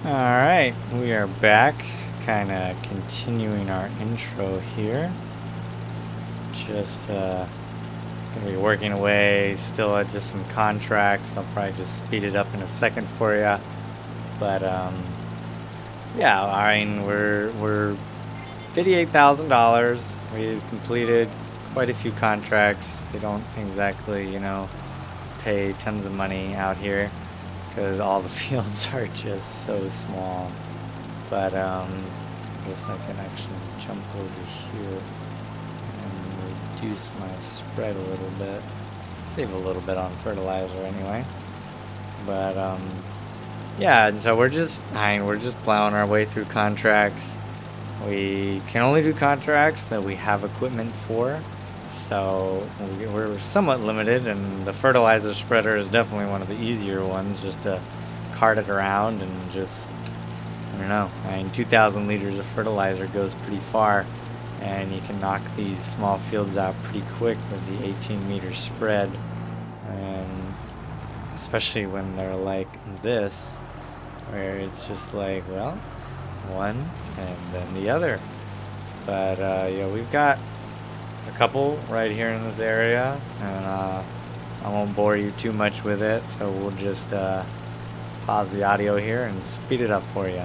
All right, we are back, kind of continuing our intro here. Just gonna be working away still at just some contracts. I'll probably just speed it up in a second for you. But yeah, I mean we're $58,000. We've completed quite a few contracts. They don't exactly, pay tons of money out here because all the fields are just so small. But I guess I can actually jump over here and reduce my spread a little bit. Save a little bit on fertilizer anyway. But yeah, and so we're just plowing our way through contracts. We can only do contracts that we have equipment for. So we're somewhat limited, and the fertilizer spreader is definitely one of the easier ones, just to cart it around and just, I don't know. I mean, 2,000 liters of fertilizer goes pretty far, and you can knock these small fields out pretty quick with the 18-meter spread. And especially when they're like this, where it's just like, well, one and then the other. But yeah, we've got a couple right here in this area, and I won't bore you too much with it, so we'll just pause the audio here and speed it up for you.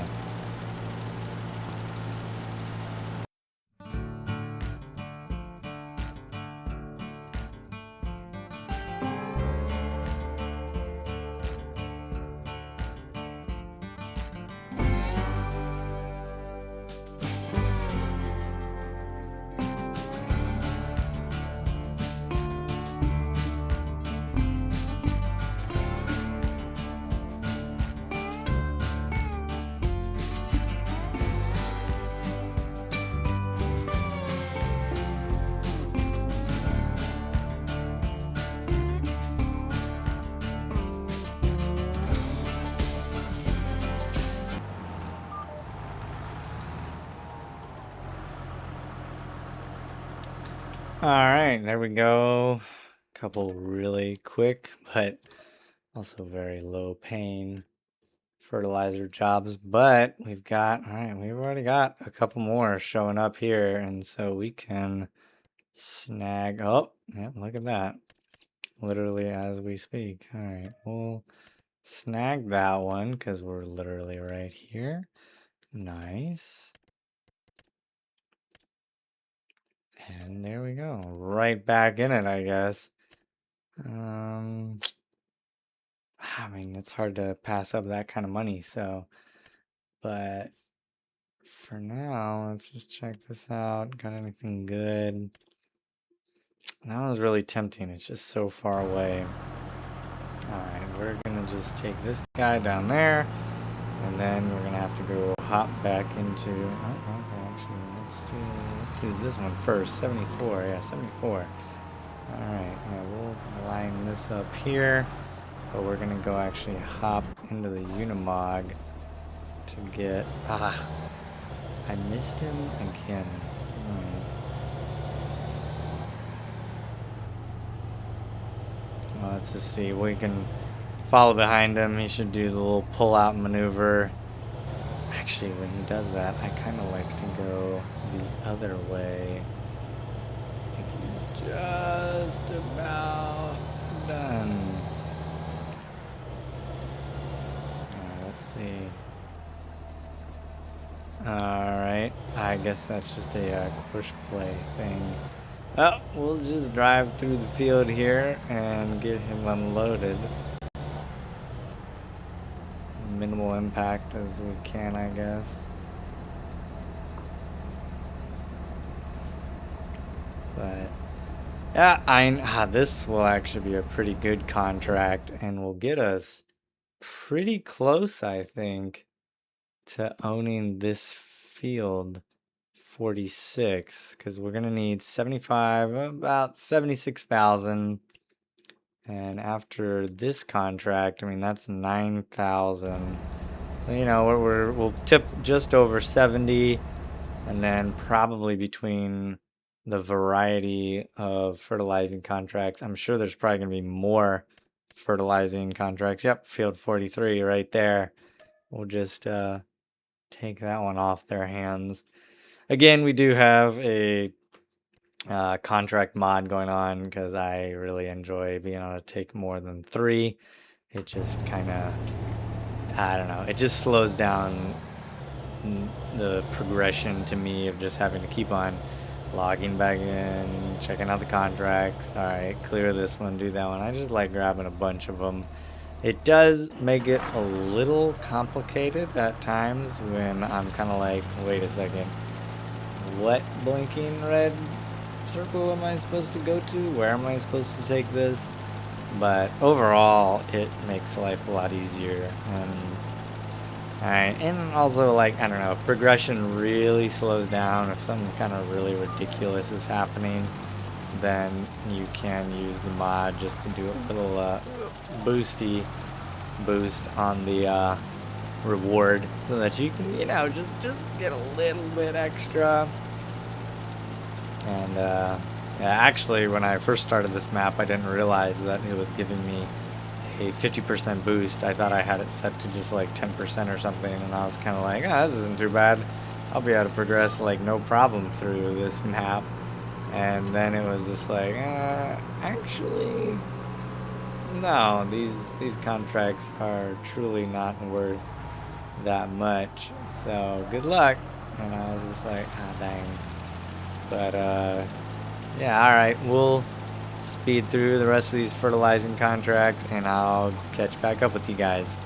All right, there we go. Couple really quick, but also very low paying fertilizer jobs. But we've already got a couple more showing up here, and so we can snag. Oh, yeah, look at that. Literally as we speak. All right, we'll snag that one because we're literally right here. Nice. And there we go. Right back in it, I guess. I mean, it's hard to pass up that kind of money, so, but for now, let's just check this out. Got anything good? That one's really tempting. It's just so far away. All right, we're gonna just take this guy down there, and then we're gonna have to go hop back into. Oh, okay, actually, let's do this one first. 74, yeah, 74. All right, yeah, we'll line this up here, but we're gonna go actually hop into the Unimog to get. I missed him again. Well, let's just see. We can follow behind him. He should do the little pull-out maneuver. Actually, when he does that, I kind of like to go the other way. I think he's just about done. Let's see. Alright, I guess that's just a course play thing. Oh, we'll just drive through the field here and get him unloaded. Minimal impact as we can, I guess. But yeah, this will actually be a pretty good contract and will get us pretty close, I think, to owning this field 46, because we're gonna need 75, about 76,000. And after this contract, I mean, that's 9,000. So, we'll tip just over 70, and then probably between the variety of fertilizing contracts, I'm sure there's probably going to be more fertilizing contracts. Yep, field 43 right there. we'll just take that one off their hands. Again, we do have a contract mod going on because I really enjoy being able to take more than 3. It just kind of, I don't know, it just slows down the progression to me of just having to keep on logging back in, checking out the contracts. All right, clear this one, do that one. I just like grabbing a bunch of them. It does make it a little complicated at times when I'm kind of like, wait a second, what blinking red circle am I supposed to go to? Where am I supposed to take this? But overall, it makes life a lot easier. Alright, and also, like, I don't know, progression really slows down. If something kind of really ridiculous is happening, then you can use the mod just to do a little boost on the reward so that you can, just get a little bit extra. And yeah, actually, when I first started this map, I didn't realize that it was giving me a 50% boost. I thought I had it set to just like 10% or something, and I was kind of like, this isn't too bad. I'll be able to progress like no problem through this map. And then it was just like, actually, no, these contracts are truly not worth that much. So good luck. And I was just like, dang. But yeah, all right, we'll speed through the rest of these fertilizing contracts, and I'll catch back up with you guys.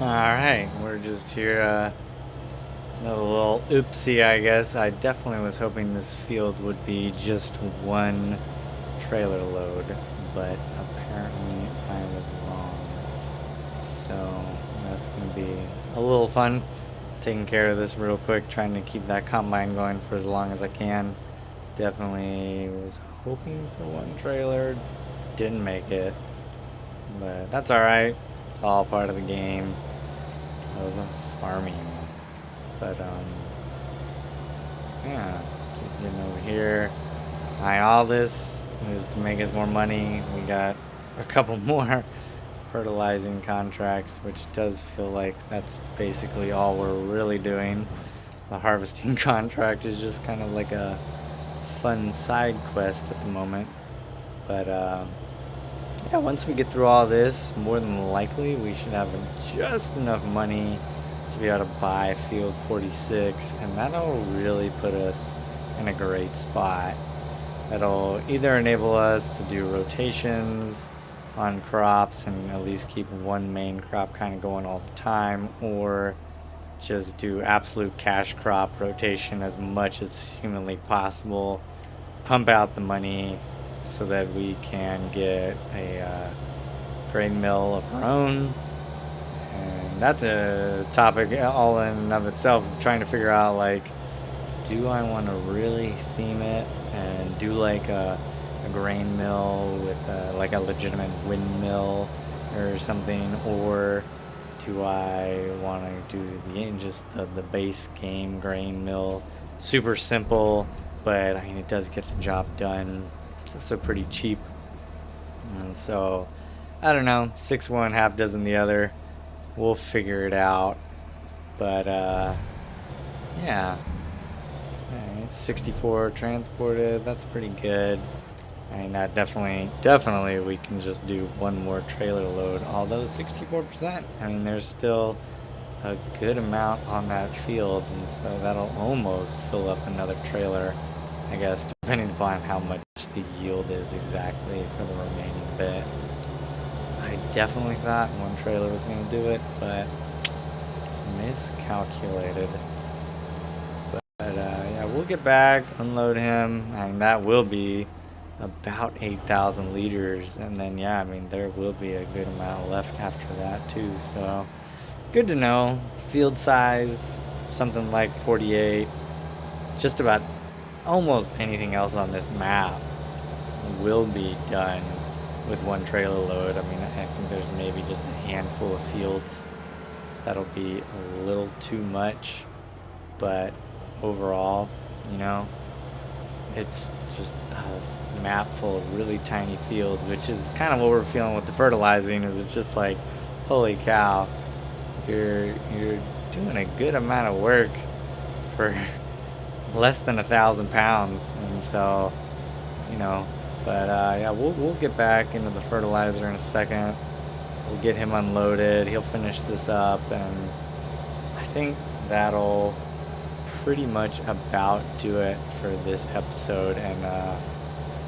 Alright, we're just here, a little oopsie, I guess. I definitely was hoping this field would be just one trailer load, but apparently I was wrong. So that's going to be a little fun, taking care of this real quick, trying to keep that combine going for as long as I can. Definitely was hoping for one trailer, didn't make it, but that's alright. It's all part of the game of farming. But yeah, just getting over here. All this is to make us more money. We got a couple more fertilizing contracts, which does feel like that's basically all we're really doing. The harvesting contract is just kind of like a fun side quest at the moment. But yeah, once we get through all this, more than likely we should have just enough money to be able to buy Field 46, and that'll really put us in a great spot. That'll either enable us to do rotations on crops and at least keep one main crop kind of going all the time, or just do absolute cash crop rotation as much as humanly possible, pump out the money so that we can get a grain mill of our own. And that's a topic all in and of itself, of trying to figure out, like, do I want to really theme it and do like a grain mill with like a legitimate windmill or something, or do I want to do just the base game grain mill? Super simple, but I mean it does get the job done. It's also pretty cheap, and so I don't know. 6 one, half dozen the other. We'll figure it out. But yeah. Alright, 64 transported. That's pretty good. I mean, that definitely we can just do one more trailer load. Although 64%, I mean, there's still a good amount on that field, and so that'll almost fill up another trailer, I guess, depending upon how much the yield is exactly for the remaining bit. I definitely thought one trailer was going to do it, but miscalculated. But yeah, we'll get back, unload him, and that will be about 8,000 liters, and then yeah, I mean there will be a good amount left after that too, so good to know. Field size, something like 48. Just about almost anything else on this map will be done with one trailer load. I mean, I think there's maybe just a handful of fields that'll be a little too much, but overall, you know, it's just a map full of really tiny fields, which is kind of what we're feeling with the fertilizing. Is it's just like, holy cow, you're doing a good amount of work for less than 1,000 pounds, and so, you know. But yeah, we'll get back into the fertilizer in a second. We'll get him unloaded. He'll finish this up, and I think that'll pretty much about do it for this episode. And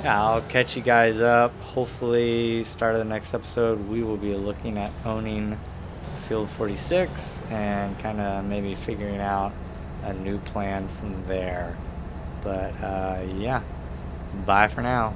yeah, I'll catch you guys up. Hopefully, start of the next episode, we will be looking at owning Field 46 and kind of maybe figuring out a new plan from there. But yeah, bye for now.